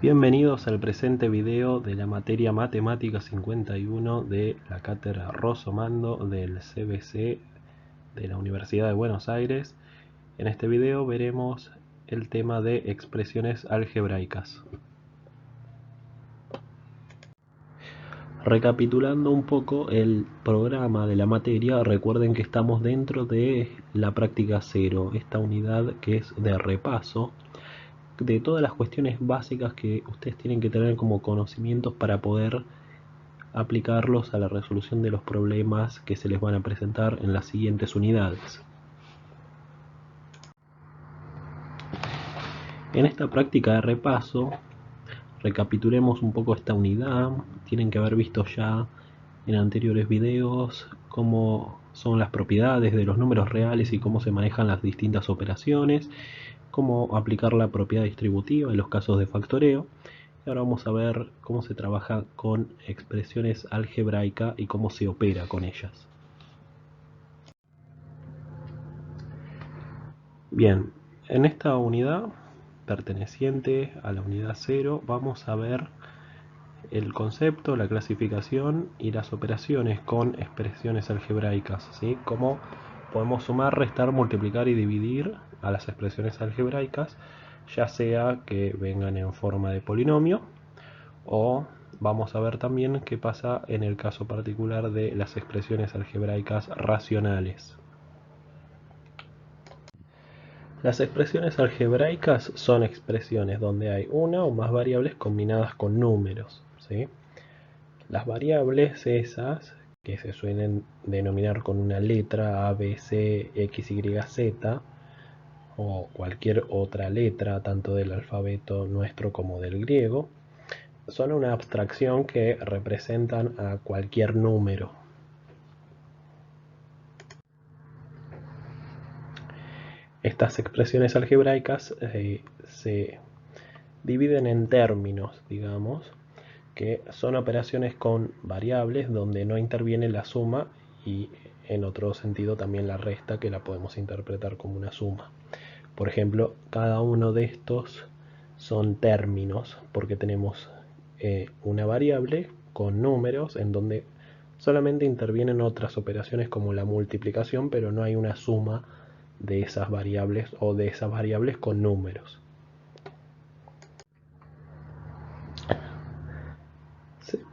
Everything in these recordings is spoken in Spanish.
Bienvenidos al presente video de la materia Matemática 51 de la cátedra Rosso Mando del CBC de la Universidad de Buenos Aires. En este video veremos el tema de expresiones algebraicas. Recapitulando un poco el programa de la materia, recuerden que estamos dentro de la práctica 0, esta unidad que es de repaso de todas las cuestiones básicas que ustedes tienen que tener como conocimientos para poder aplicarlos a la resolución de los problemas que se les van a presentar en las siguientes unidades. En esta práctica de repaso, recapitulemos un poco esta unidad. Tienen que haber visto ya en anteriores videos cómo son las propiedades de los números reales y cómo se manejan las distintas operaciones, cómo aplicar la propiedad distributiva en los casos de factoreo. Y ahora vamos a ver cómo se trabaja con expresiones algebraicas y cómo se opera con ellas. Bien, en esta unidad perteneciente a la unidad 0 vamos a ver el concepto, la clasificación y las operaciones con expresiones algebraicas, ¿sí? Cómo podemos sumar, restar, multiplicar y dividir a las expresiones algebraicas, ya sea que vengan en forma de polinomio, o vamos a ver también qué pasa en el caso particular de las expresiones algebraicas racionales. Las expresiones algebraicas son expresiones donde hay una o más variables combinadas con números, ¿sí? Las variables esas, que se suelen denominar con una letra A, B, C, X, Y, Z, o cualquier otra letra, tanto del alfabeto nuestro como del griego, son una abstracción que representan a cualquier número. Estas expresiones algebraicas se dividen en términos, digamos, que son operaciones con variables donde no interviene la suma y en otro sentido también la resta, que la podemos interpretar como una suma. Por ejemplo, cada uno de estos son términos porque tenemos una variable con números en donde solamente intervienen otras operaciones como la multiplicación, pero no hay una suma de esas variables o de esas variables con números.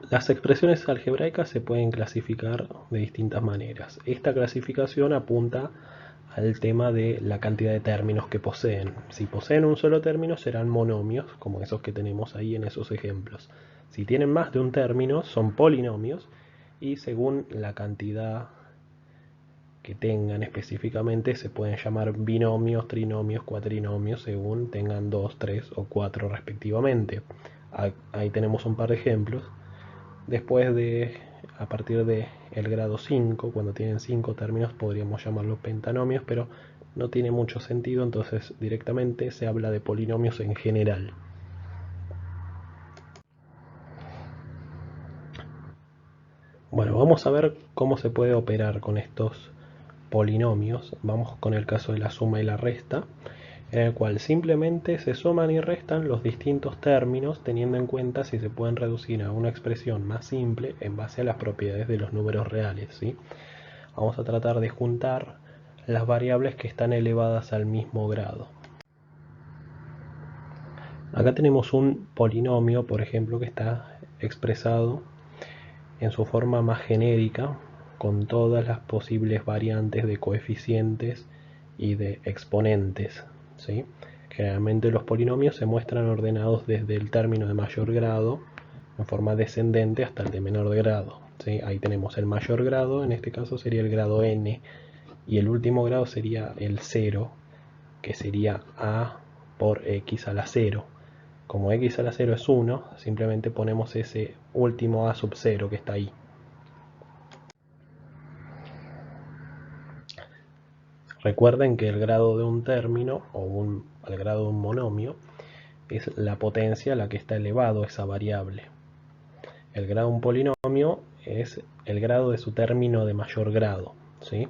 Las expresiones algebraicas se pueden clasificar de distintas maneras. Esta clasificación apunta al tema de la cantidad de términos que poseen. Si poseen un solo término serán monomios, como esos que tenemos ahí en esos ejemplos. Si tienen más de un término son polinomios, y según la cantidad que tengan específicamente se pueden llamar binomios, trinomios, cuatrinomios, según tengan 2, 3 o 4 respectivamente. Ahí tenemos un par de ejemplos. Después a partir del grado 5, cuando tienen 5 términos, podríamos llamarlos pentanomios, pero no tiene mucho sentido, entonces directamente se habla de polinomios en general. Bueno, vamos a ver cómo se puede operar con estos polinomios. Vamos con el caso de la suma y la resta, en el cual simplemente se suman y restan los distintos términos teniendo en cuenta si se pueden reducir a una expresión más simple en base a las propiedades de los números reales, ¿sí? Vamos a tratar de juntar las variables que están elevadas al mismo grado. Acá tenemos un polinomio, por ejemplo, que está expresado en su forma más genérica, con todas las posibles variantes de coeficientes y de exponentes, ¿sí? Generalmente los polinomios se muestran ordenados desde el término de mayor grado en forma descendente hasta el de menor grado, ¿sí? Ahí tenemos el mayor grado, en este caso sería el grado n, y el último grado sería el 0, que sería a por x a la 0. Como x a la 0 es 1, simplemente ponemos ese último a sub 0 que está ahí. Recuerden que el grado de un término o el grado de un monomio es la potencia a la que está elevado esa variable. El grado de un polinomio es el grado de su término de mayor grado, ¿sí?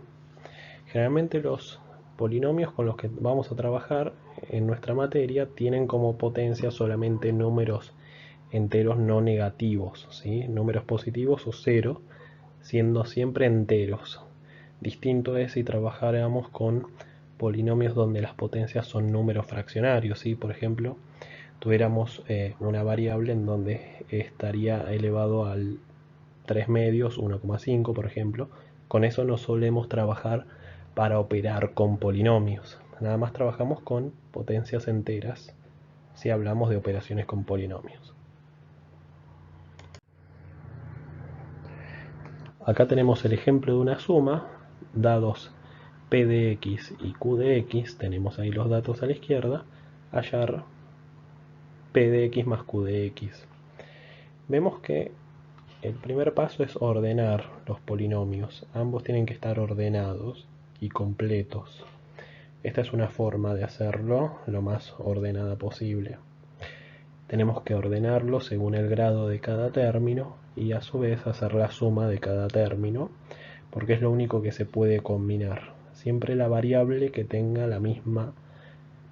Generalmente los polinomios con los que vamos a trabajar en nuestra materia tienen como potencia solamente números enteros no negativos, ¿sí? Números positivos o cero, siendo siempre enteros. Distinto es si trabajáramos con polinomios donde las potencias son números fraccionarios, ¿sí? Por ejemplo, tuviéramos una variable en donde estaría elevado al 3 medios, 1,5 por ejemplo. Con eso no solemos trabajar para operar con polinomios. Nada más trabajamos con potencias enteras si hablamos de operaciones con polinomios. Acá tenemos el ejemplo de una suma, dados p de x y q de x, tenemos ahí los datos a la izquierda, hallar p de x más q de x. Vemos que el primer paso es ordenar los polinomios. Ambos tienen que estar ordenados y completos. Esta es una forma de hacerlo lo más ordenada posible. Tenemos que ordenarlo según el grado de cada término y a su vez hacer la suma de cada término, porque es lo único que se puede combinar. Siempre la variable que tenga la misma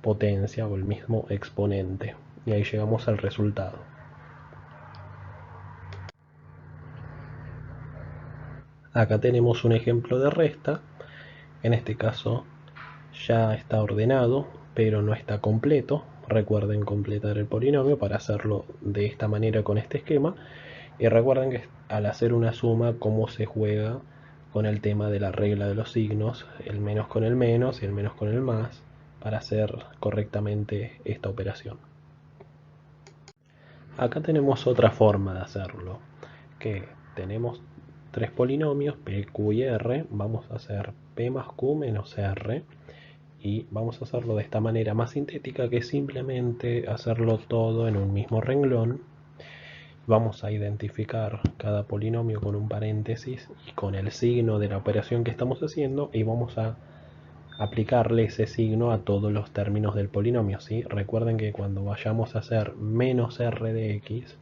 potencia o el mismo exponente. Y ahí llegamos al resultado. Acá tenemos un ejemplo de resta. En este caso ya está ordenado, pero no está completo. Recuerden completar el polinomio para hacerlo de esta manera con este esquema. Y recuerden que al hacer una suma, cómo se juega con el tema de la regla de los signos, el menos con el menos y el menos con el más, para hacer correctamente esta operación. Acá tenemos otra forma de hacerlo, que tenemos tres polinomios, p, q y r. Vamos a hacer p más q menos r. Y vamos a hacerlo de esta manera más sintética, que es simplemente hacerlo todo en un mismo renglón. Vamos a identificar cada polinomio con un paréntesis y con el signo de la operación que estamos haciendo, y vamos a aplicarle ese signo a todos los términos del polinomio, ¿sí? Recuerden que cuando vayamos a hacer menos r de x,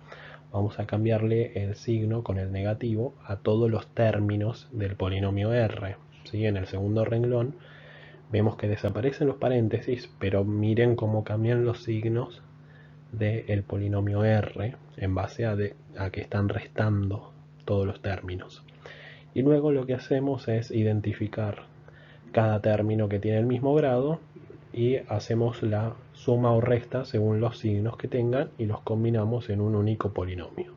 vamos a cambiarle el signo con el negativo a todos los términos del polinomio r, ¿sí? En el segundo renglón vemos que desaparecen los paréntesis, pero miren cómo cambian los signos del polinomio r en base a que están restando todos los términos. Y luego lo que hacemos es identificar cada término que tiene el mismo grado y hacemos la suma o resta según los signos que tengan y los combinamos en un único polinomio.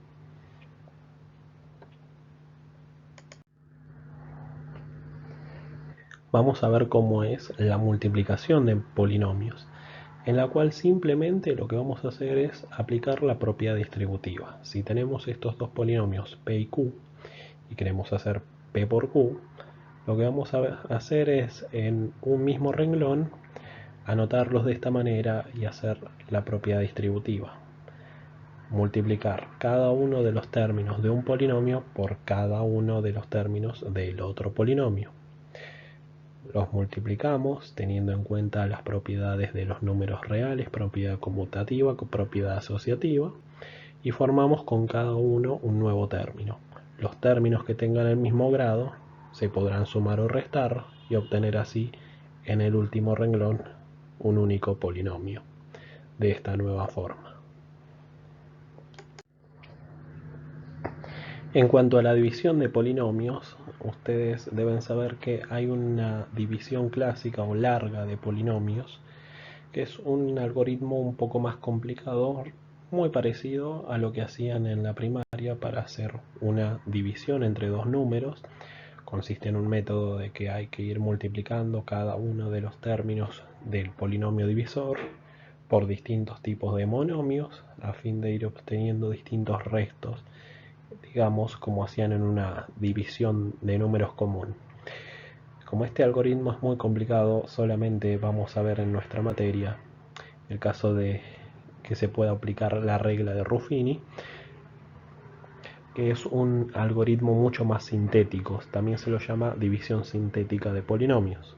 Vamos a ver cómo es la multiplicación de polinomios, en la cual simplemente lo que vamos a hacer es aplicar la propiedad distributiva. Si tenemos estos dos polinomios p y q y queremos hacer p por q, lo que vamos a hacer es en un mismo renglón anotarlos de esta manera y hacer la propiedad distributiva. Multiplicar cada uno de los términos de un polinomio por cada uno de los términos del otro polinomio. Los multiplicamos teniendo en cuenta las propiedades de los números reales, propiedad conmutativa, propiedad asociativa, y formamos con cada uno un nuevo término. Los términos que tengan el mismo grado se podrán sumar o restar y obtener así en el último renglón un único polinomio de esta nueva forma. En cuanto a la división de polinomios, ustedes deben saber que hay una división clásica o larga de polinomios, que es un algoritmo un poco más complicado, muy parecido a lo que hacían en la primaria para hacer una división entre dos números. Consiste en un método de que hay que ir multiplicando cada uno de los términos del polinomio divisor por distintos tipos de monomios a fin de ir obteniendo distintos restos, digamos como hacían en una división de números común. Como este algoritmo es muy complicado, solamente vamos a ver en nuestra materia el caso de que se pueda aplicar la regla de Ruffini, que es un algoritmo mucho más sintético. También se lo llama división sintética de polinomios.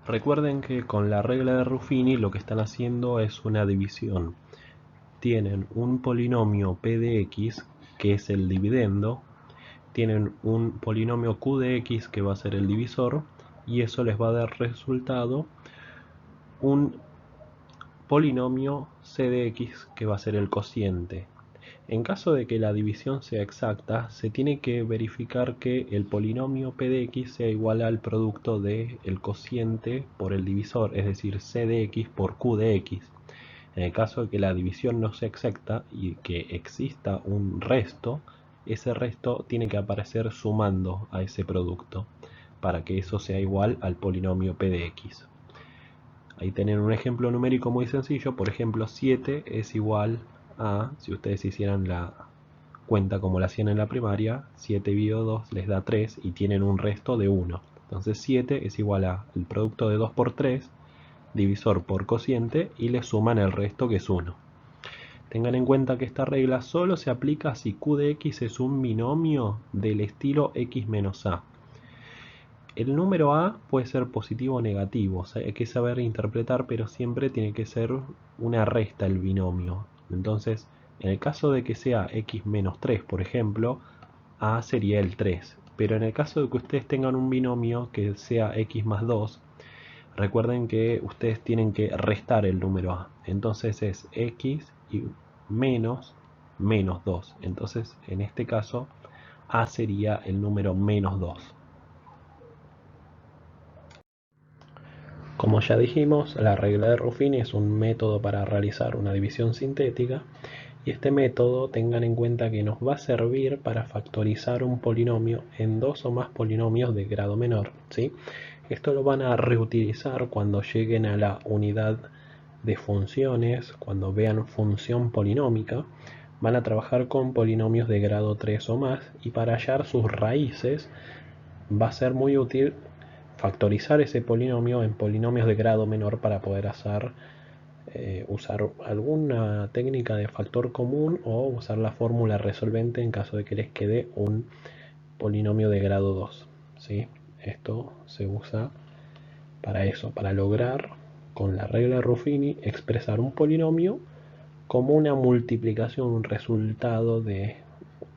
Recuerden que con la regla de Ruffini lo que están haciendo es una división. Tienen un polinomio p de x, que es el dividendo, tienen un polinomio q de x, que va a ser el divisor, y eso les va a dar resultado un polinomio c de x que va a ser el cociente. En caso de que la división sea exacta, se tiene que verificar que el polinomio p de x sea igual al producto del cociente por el divisor, es decir, c de x por q de x. En el caso de que la división no sea exacta y que exista un resto, ese resto tiene que aparecer sumando a ese producto para que eso sea igual al polinomio p de x. Ahí tienen un ejemplo numérico muy sencillo. Por ejemplo, 7 es igual a, si ustedes hicieran la cuenta como la hacían en la primaria, 7 dividido 2 les da 3 y tienen un resto de 1. Entonces 7 es igual a el producto de 2 por 3, divisor por cociente, y le suman el resto, que es 1. Tengan en cuenta que esta regla solo se aplica si q de x es un binomio del estilo x menos a. El número a puede ser positivo o negativo, o sea, hay que saber interpretar, pero siempre tiene que ser una resta el binomio. Entonces, en el caso de que sea x menos 3, por ejemplo, a sería el 3. Pero en el caso de que ustedes tengan un binomio que sea x más 2, recuerden que ustedes tienen que restar el número a. Entonces es x y menos 2. Entonces, en este caso, a sería el número menos 2. Como ya dijimos, la regla de Ruffini es un método para realizar una división sintética, y este método, tengan en cuenta que nos va a servir para factorizar un polinomio en dos o más polinomios de grado menor, ¿sí? Esto lo van a reutilizar cuando lleguen a la unidad de funciones, cuando vean función polinómica, van a trabajar con polinomios de grado 3 o más, y para hallar sus raíces va a ser muy útil factorizar ese polinomio en polinomios de grado menor para poder usar alguna técnica de factor común o usar la fórmula resolvente en caso de que les quede un polinomio de grado 2. ¿Sí? Esto se usa para eso, para lograr con la regla de Ruffini expresar un polinomio como una multiplicación, un resultado de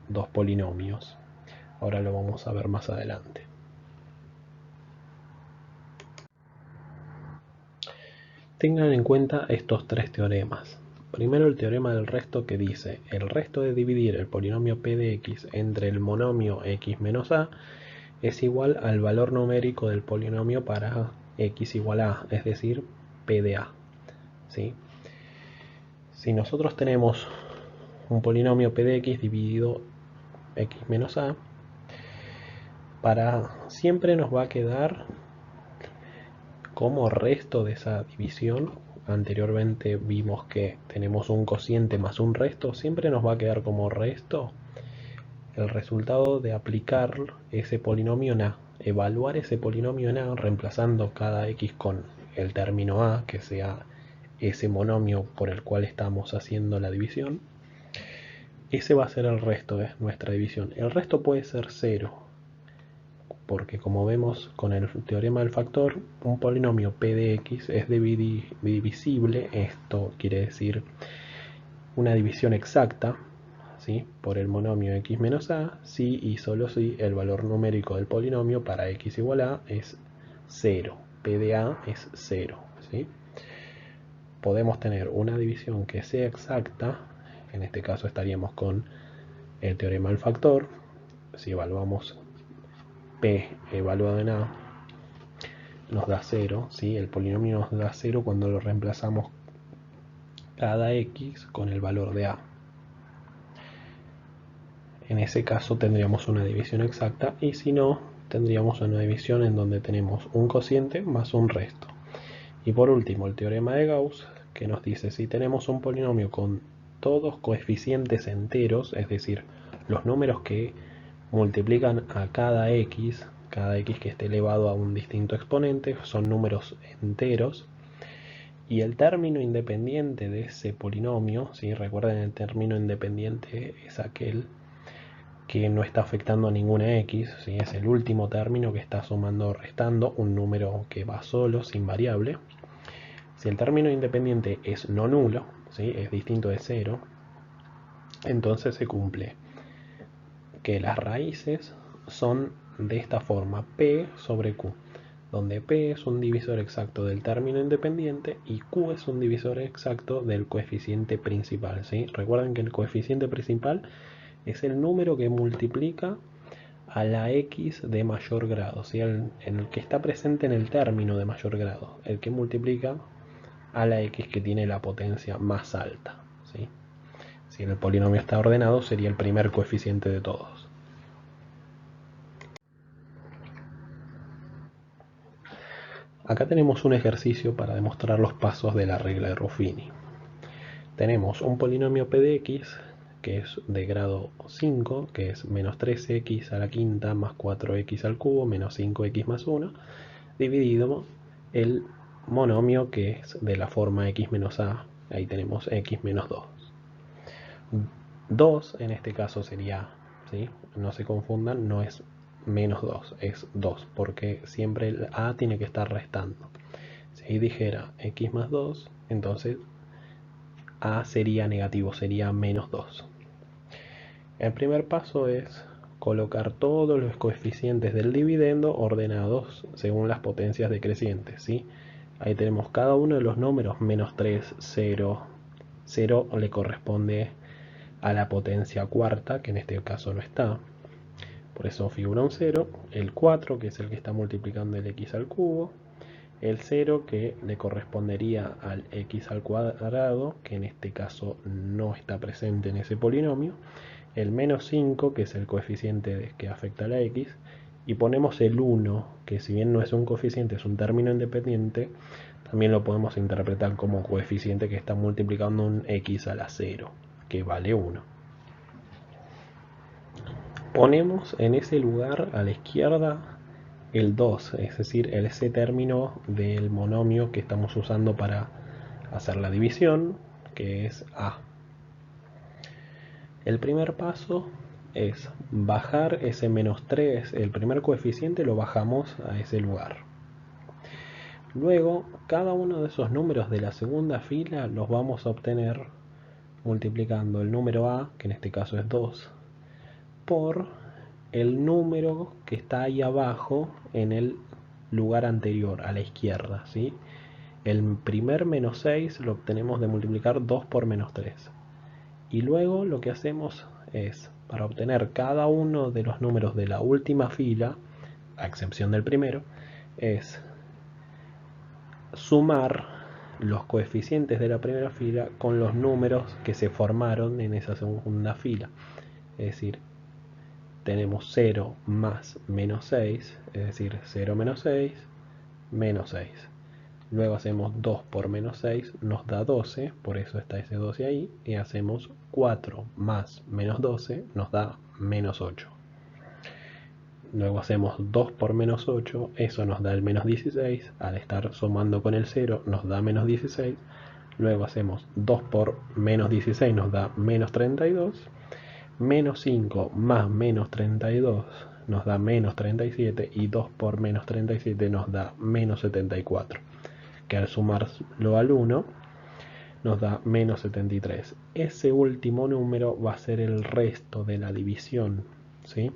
dos polinomios. Ahora lo vamos a ver más adelante. Tengan en cuenta estos tres teoremas. Primero, el teorema del resto, que dice: el resto de dividir el polinomio p de x entre el monomio x menos a es igual al valor numérico del polinomio para x igual a, es decir, p de a. ¿Sí? Si nosotros tenemos un polinomio p de x dividido x menos a, para siempre nos va a quedar como resto de esa división. Anteriormente vimos que tenemos un cociente más un resto, siempre nos va a quedar como resto el resultado de aplicar ese polinomio en a, evaluar ese polinomio en a, reemplazando cada x con el término a, que sea ese monomio por el cual estamos haciendo la división. Ese va a ser el resto de nuestra división. El resto puede ser 0, porque como vemos con el teorema del factor, un polinomio p de x es divisible. Esto quiere decir una división exacta, ¿sí?, por el monomio x menos a, si y solo si el valor numérico del polinomio para x igual a es 0. P de a es 0. ¿Sí? Podemos tener una división que sea exacta. En este caso estaríamos con el teorema del factor. Si evaluamos p evaluado en a, nos da 0, ¿sí? El polinomio nos da 0 cuando lo reemplazamos cada x con el valor de a. En ese caso tendríamos una división exacta, y si no, tendríamos una división en donde tenemos un cociente más un resto. Y por último, el teorema de Gauss, que nos dice: si tenemos un polinomio con todos coeficientes enteros, es decir, los números que multiplican a cada x que esté elevado a un distinto exponente son números enteros, y el término independiente de ese polinomio, ¿sí? Recuerden, el término independiente es aquel que no está afectando a ninguna x, ¿sí? Es el último término que está sumando o restando un número que va solo, sin variable. Si el término independiente es no nulo, ¿sí?, es distinto de 0, entonces se cumple que las raíces son de esta forma: p sobre q. donde P es un divisor exacto del término independiente y Q es un divisor exacto del coeficiente principal, ¿sí? Recuerden que el coeficiente principal es el número que multiplica a la X de mayor grado, ¿sí? El que está presente en el término de mayor grado, el que multiplica a la X que tiene la potencia más alta, ¿sí? Si el polinomio está ordenado, sería el primer coeficiente de todos. Acá tenemos un ejercicio para demostrar los pasos de la regla de Ruffini. Tenemos un polinomio p de x, que es de grado 5, que es menos 3x a la quinta más 4x al cubo menos 5x más 1, dividido el monomio que es de la forma x menos a, ahí tenemos x menos 2. 2 en este caso sería, ¿sí? No se confundan, no es menos 2, es 2, porque siempre el a tiene que estar restando. Si dijera x más 2, entonces a sería negativo, sería menos 2. El primer paso es colocar todos los coeficientes del dividendo ordenados según las potencias decrecientes, ¿sí? Ahí tenemos cada uno de los números, menos 3, 0, 0 le corresponde a la potencia cuarta, que en este caso no está, por eso figura un 0, el 4, que es el que está multiplicando el x al cubo, el 0 que le correspondería al x al cuadrado, que en este caso no está presente en ese polinomio, el menos 5, que es el coeficiente que afecta a la x, y ponemos el 1, que si bien no es un coeficiente, es un término independiente, también lo podemos interpretar como coeficiente que está multiplicando un x a la 0, que vale 1. Ponemos en ese lugar a la izquierda el 2, es decir, ese término del monomio que estamos usando para hacer la división, que es a. El primer paso es bajar ese menos 3, el primer coeficiente lo bajamos a ese lugar. Luego, cada uno de esos números de la segunda fila los vamos a obtener multiplicando el número a, que en este caso es 2, por el número que está ahí abajo en el lugar anterior, a la izquierda, ¿sí? El primer menos 6 lo obtenemos de multiplicar 2 por menos 3. Y luego lo que hacemos es, para obtener cada uno de los números de la última fila, a excepción del primero, es sumar los coeficientes de la primera fila con los números que se formaron en esa segunda fila. Es decir, tenemos 0 más menos 6, es decir, 0 menos 6, menos 6. Luego hacemos 2 por menos 6, nos da 12, por eso está ese 12 ahí. Y hacemos 4 más menos 12, nos da menos 8. Luego hacemos 2 por menos 8, eso nos da el menos 16. Al estar sumando con el 0 nos da menos 16. Luego hacemos 2 por menos 16, nos da menos 32. Menos 5 más menos 32 nos da menos 37. Y 2 por menos 37 nos da menos 74. Que al sumarlo al 1 nos da menos 73. Ese último número va a ser el resto de la división, ¿sí?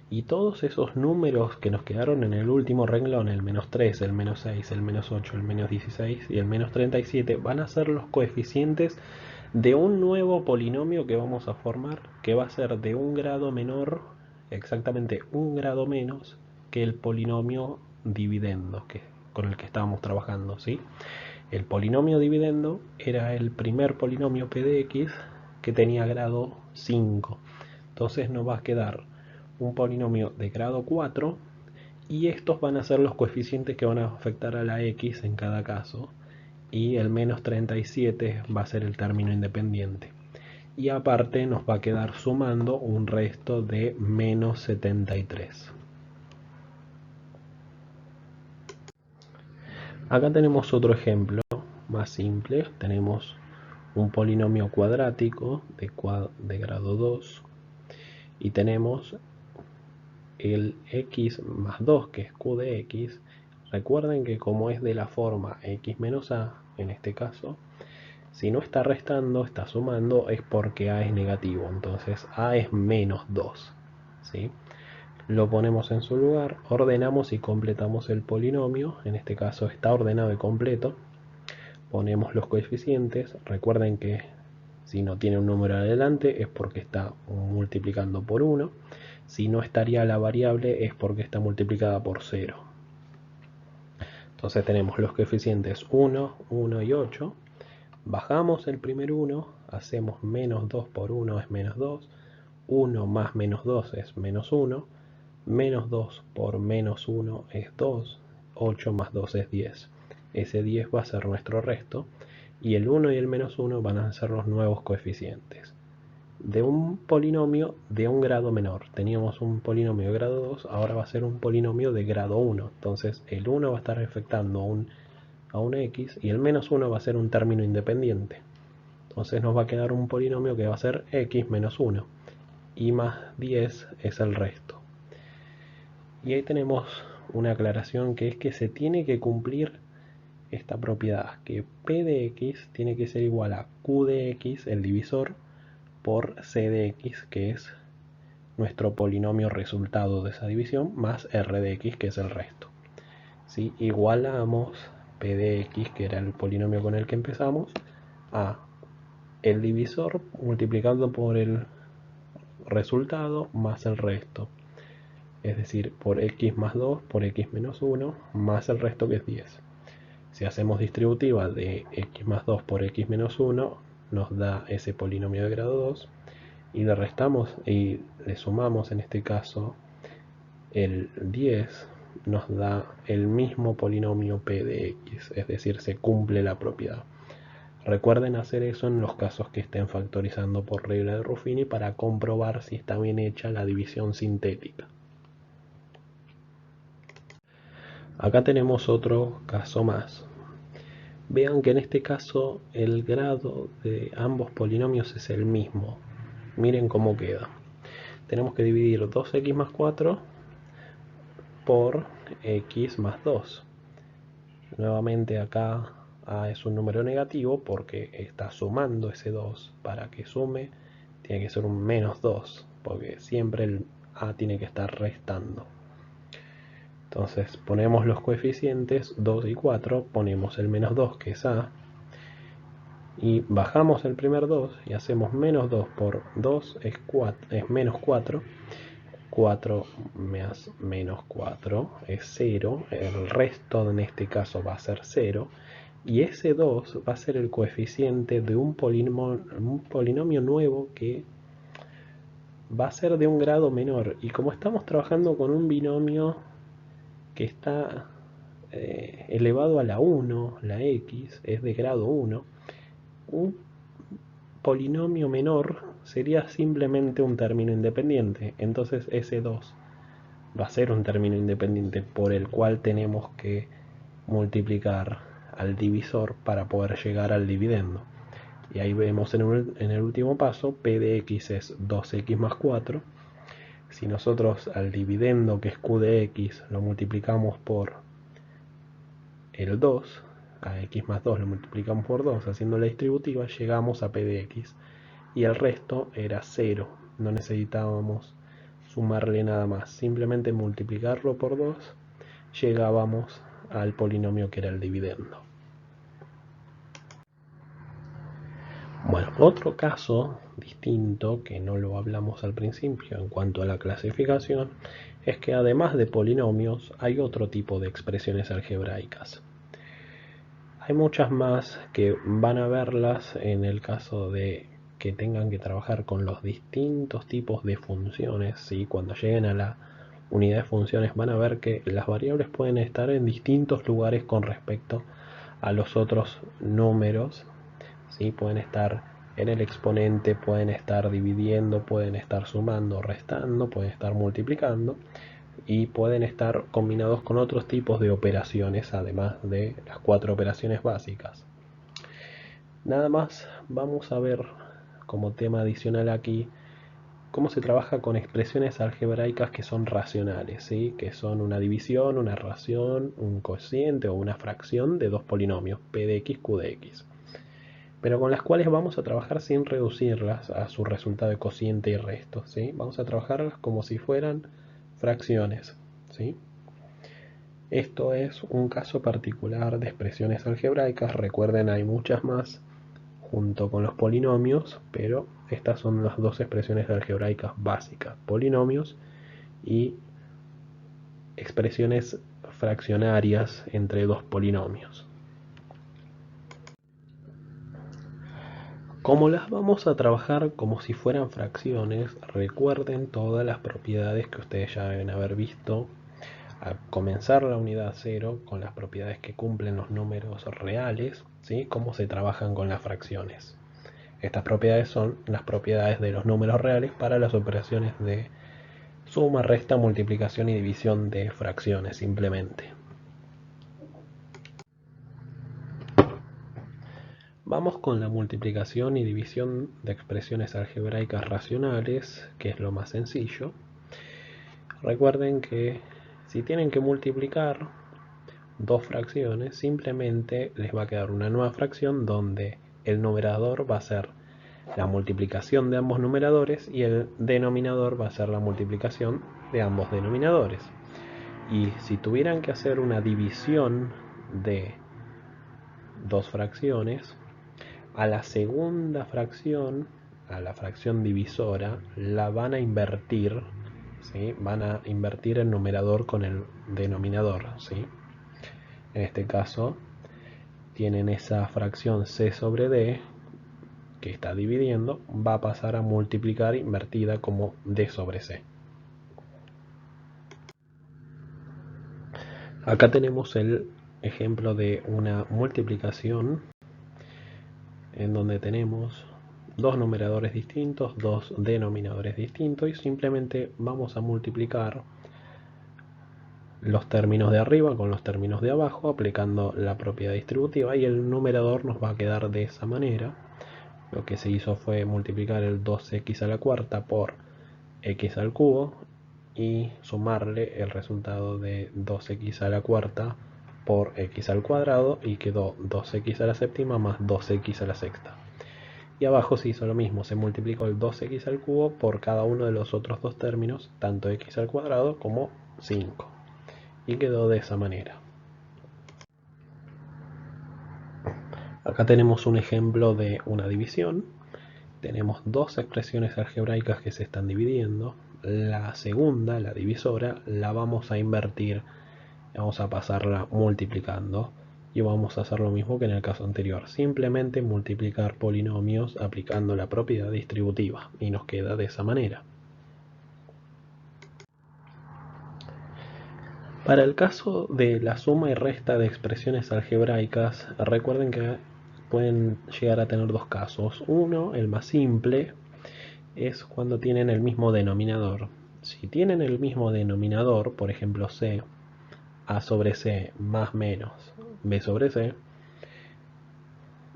Y todos esos números que nos quedaron en el último renglón, el menos 3, el menos 6, el menos 8, el menos 16 y el menos 37, van a ser los coeficientes de un nuevo polinomio que vamos a formar, que va a ser de un grado menor, exactamente un grado menos que el polinomio dividendo con el que estábamos trabajando, ¿sí? El polinomio dividendo era el primer polinomio p de x que tenía grado 5. Entonces nos va a quedar un polinomio de grado 4 y estos van a ser los coeficientes que van a afectar a la x en cada caso. Y el menos 37 va a ser el término independiente. Y aparte nos va a quedar sumando un resto de menos 73. Acá tenemos otro ejemplo más simple. Tenemos un polinomio cuadrático de grado 2 y tenemos el x más 2, que es q de x. Recuerden que como es de la forma x menos a, en este caso, si no está restando, está sumando, es porque a es negativo. Entonces a es menos 2, ¿sí? lo ponemos en su lugar, ordenamos y completamos el polinomio. En este caso está ordenado y completo. Ponemos los coeficientes. Recuerden que si no tiene un número adelante es porque está multiplicando por 1. Si no estaría la variable es porque está multiplicada por 0. Entonces tenemos los coeficientes 1, 1 y 8. Bajamos el primer 1, hacemos menos 2 por 1 es menos 2. 1 más menos 2 es menos 1. Menos 2 por menos 1 es 2. 8 más 2 es 10. Ese 10 va a ser nuestro resto. Y el 1 y el menos 1 van a ser los nuevos coeficientes de un polinomio de un grado menor. Teníamos un polinomio de grado 2, ahora va a ser un polinomio de grado 1. Entonces el 1 va a estar afectando a un x y el menos 1 va a ser un término independiente. Entonces nos va a quedar un polinomio que va a ser x menos 1 y más 10 es el resto. Y ahí tenemos una aclaración, que es que se tiene que cumplir esta propiedad, que p de x tiene que ser igual a q de x, el divisor, por c de x, que es nuestro polinomio resultado de esa división, más r de x, que es el resto. Si igualamos p de x, que era el polinomio con el que empezamos, a el divisor multiplicando por el resultado más el resto, es decir, por x más 2 por x menos 1 más el resto, que es 10. Si hacemos distributiva de x más 2 por x menos 1, nos da ese polinomio de grado 2, y le restamos y le sumamos en este caso el 10, nos da el mismo polinomio p de x, es decir, se cumple la propiedad. Recuerden hacer eso en los casos que estén factorizando por regla de Ruffini para comprobar si está bien hecha la división sintética. Acá tenemos otro caso más. Vean que en este caso el grado de ambos polinomios es el mismo. Miren cómo queda. Tenemos que dividir 2x más 4 por x más 2. Nuevamente acá a es un número negativo porque está sumando ese 2. Para que sume tiene que ser un menos 2, porque siempre el a tiene que estar restando. Entonces ponemos los coeficientes 2 y 4, ponemos el menos 2, que es a, y bajamos el primer 2 y hacemos menos 2 por 2 es menos 4. 4 más menos 4 es 0, el resto en este caso va a ser 0, y ese 2 va a ser el coeficiente de un polinomio nuevo que va a ser de un grado menor. Y como estamos trabajando con un binomio que está elevado a la 1, la x es de grado 1, un polinomio menor sería simplemente un término independiente. Entonces ese 2 va a ser un término independiente por el cual tenemos que multiplicar al divisor para poder llegar al dividendo. Y ahí vemos en el último paso, p de x es 2x más 4. Si nosotros al dividendo, que es q de x, lo multiplicamos por el 2, a x más 2 lo multiplicamos por 2 haciendo la distributiva, llegamos a p de x. Y el resto era 0. No necesitábamos sumarle nada más. Simplemente multiplicarlo por 2, llegábamos al polinomio que era el dividendo. Bueno, otro caso distinto, que no lo hablamos al principio en cuanto a la clasificación, es que además de polinomios hay otro tipo de expresiones algebraicas. Hay muchas más que van a verlas en el caso de que tengan que trabajar con los distintos tipos de funciones. ¿Sí? Cuando lleguen a la unidad de funciones van a ver que las variables pueden estar en distintos lugares con respecto a los otros números. ¿Sí? Pueden estar en el exponente, pueden estar dividiendo, pueden estar sumando, restando, pueden estar multiplicando, y pueden estar combinados con otros tipos de operaciones, además de las 4 operaciones básicas. Nada más vamos a ver como tema adicional aquí cómo se trabaja con expresiones algebraicas que son racionales, ¿sí? Que son una división, una ración, un cociente o una fracción de dos polinomios, p de x, q de x, pero con las cuales vamos a trabajar sin reducirlas a su resultado de cociente y resto, ¿sí? Vamos a trabajarlas como si fueran fracciones, ¿sí? Esto es un caso particular de expresiones algebraicas. Recuerden, hay muchas más junto con los polinomios, pero estas son las dos expresiones algebraicas básicas: polinomios y expresiones fraccionarias entre dos polinomios. Como las vamos a trabajar como si fueran fracciones, recuerden todas las propiedades que ustedes ya deben haber visto al comenzar la unidad 0, con las propiedades que cumplen los números reales, ¿sí? Cómo se trabajan con las fracciones. Estas propiedades son las propiedades de los números reales para las operaciones de suma, resta, multiplicación y división de fracciones simplemente. Vamos con la multiplicación y división de expresiones algebraicas racionales, que es lo más sencillo. Recuerden que si tienen que multiplicar dos fracciones, simplemente les va a quedar una nueva fracción donde el numerador va a ser la multiplicación de ambos numeradores y el denominador va a ser la multiplicación de ambos denominadores. Y si tuvieran que hacer una división de dos fracciones, a la segunda fracción, a la fracción divisora, la van a invertir, ¿sí? Van a invertir el numerador con el denominador, ¿sí? En este caso tienen esa fracción c sobre d que está dividiendo, va a pasar a multiplicar invertida como d sobre c. Acá tenemos el ejemplo de una multiplicación en donde tenemos dos numeradores distintos, dos denominadores distintos, y simplemente vamos a multiplicar los términos de arriba con los términos de abajo aplicando la propiedad distributiva, y el numerador nos va a quedar de esa manera. Lo que se hizo fue multiplicar el 2x a la cuarta por x al cubo y sumarle el resultado de 2x a la cuarta por x al cuadrado, y quedó 2x a la séptima más 2x a la sexta. Y abajo se hizo lo mismo, se multiplicó el 2x al cubo por cada uno de los otros dos términos, tanto x al cuadrado como 5, y quedó de esa manera. Acá tenemos un ejemplo de una división. Tenemos dos expresiones algebraicas que se están dividiendo. La segunda, la divisora, la vamos a invertir, vamos a pasarla multiplicando, y vamos a hacer lo mismo que en el caso anterior, simplemente multiplicar polinomios aplicando la propiedad distributiva, y nos queda de esa manera. Para el caso de la suma y resta de expresiones algebraicas, recuerden que pueden llegar a tener dos casos. Uno, el más simple, es cuando tienen el mismo denominador. Si tienen el mismo denominador, por ejemplo c, a sobre c más menos b sobre c,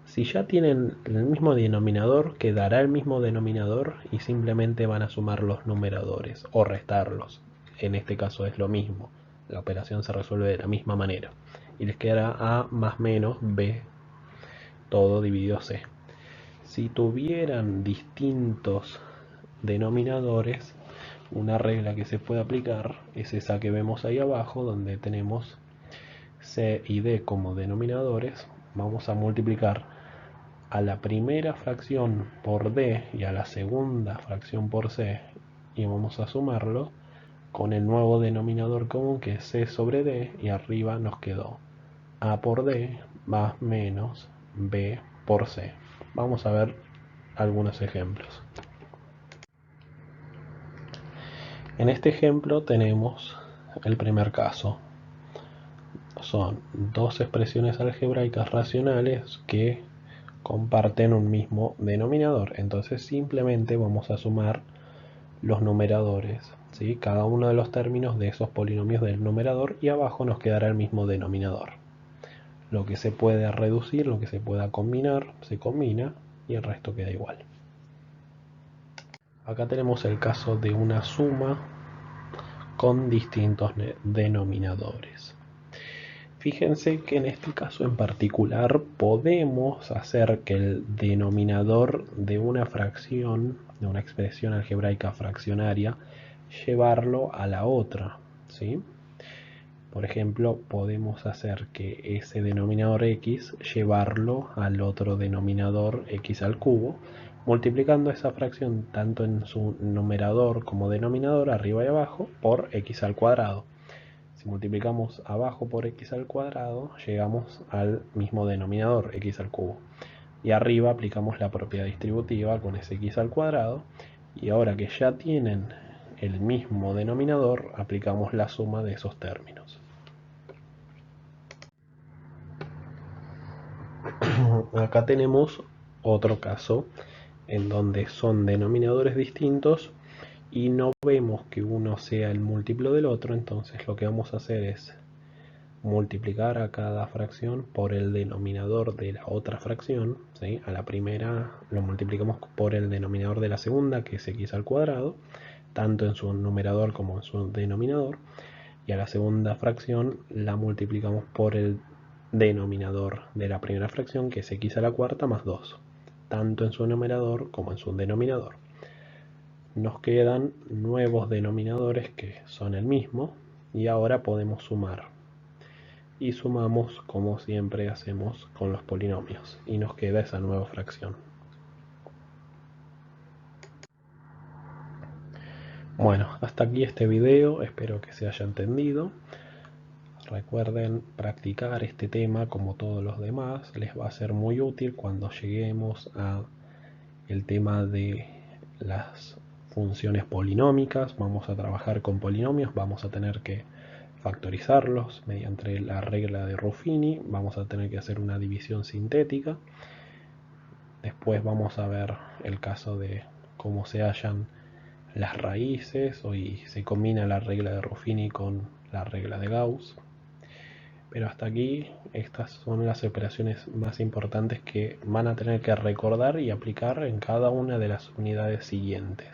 si ya tienen el mismo denominador, quedará el mismo denominador y simplemente van a sumar los numeradores o restarlos. En este caso es lo mismo, la operación se resuelve de la misma manera y les quedará a más menos b todo dividido c. Si tuvieran distintos denominadores, una regla que se puede aplicar es esa que vemos ahí abajo, donde tenemos c y d como denominadores. Vamos a multiplicar a la primera fracción por d y a la segunda fracción por c, y vamos a sumarlo con el nuevo denominador común, que es c sobre d, y arriba nos quedó a por d más menos b por c. Vamos a ver algunos ejemplos. En este ejemplo tenemos el primer caso. Son dos expresiones algebraicas racionales que comparten un mismo denominador. Entonces simplemente vamos a sumar los numeradores, ¿sí? Cada uno de los términos de esos polinomios del numerador, y abajo nos quedará el mismo denominador. Lo que se puede reducir, lo que se pueda combinar, se combina y el resto queda igual. Acá tenemos el caso de una suma con distintos denominadores. Fíjense que en este caso en particular podemos hacer que el denominador de una fracción, de una expresión algebraica fraccionaria, llevarlo a la otra, ¿sí? Por ejemplo, podemos hacer que ese denominador x llevarlo al otro denominador x al cubo, multiplicando esa fracción tanto en su numerador como denominador, arriba y abajo, por x al cuadrado. Si multiplicamos abajo por x al cuadrado, llegamos al mismo denominador, x al cubo. Y arriba aplicamos la propiedad distributiva con ese x al cuadrado. Y ahora que ya tienen el mismo denominador, aplicamos la suma de esos términos. Acá tenemos otro caso en donde son denominadores distintos y no vemos que uno sea el múltiplo del otro, entonces lo que vamos a hacer es multiplicar a cada fracción por el denominador de la otra fracción, ¿sí? A la primera lo multiplicamos por el denominador de la segunda, que es x al cuadrado, tanto en su numerador como en su denominador, y a la segunda fracción la multiplicamos por el denominador de la primera fracción, que es x a la cuarta más 2, tanto en su numerador como en su denominador. Nos quedan nuevos denominadores que son el mismo, y ahora podemos sumar. Y sumamos como siempre hacemos con los polinomios, y nos queda esa nueva fracción. Bueno, hasta aquí este video, espero que se haya entendido. Recuerden practicar este tema como todos los demás, les va a ser muy útil cuando lleguemos a el tema de las funciones polinómicas. Vamos a trabajar con polinomios, vamos a tener que factorizarlos mediante la regla de Ruffini, vamos a tener que hacer una división sintética. Después vamos a ver el caso de cómo se hallan las raíces y se combina la regla de Ruffini con la regla de Gauss. Pero hasta aquí estas son las operaciones más importantes que van a tener que recordar y aplicar en cada una de las unidades siguientes.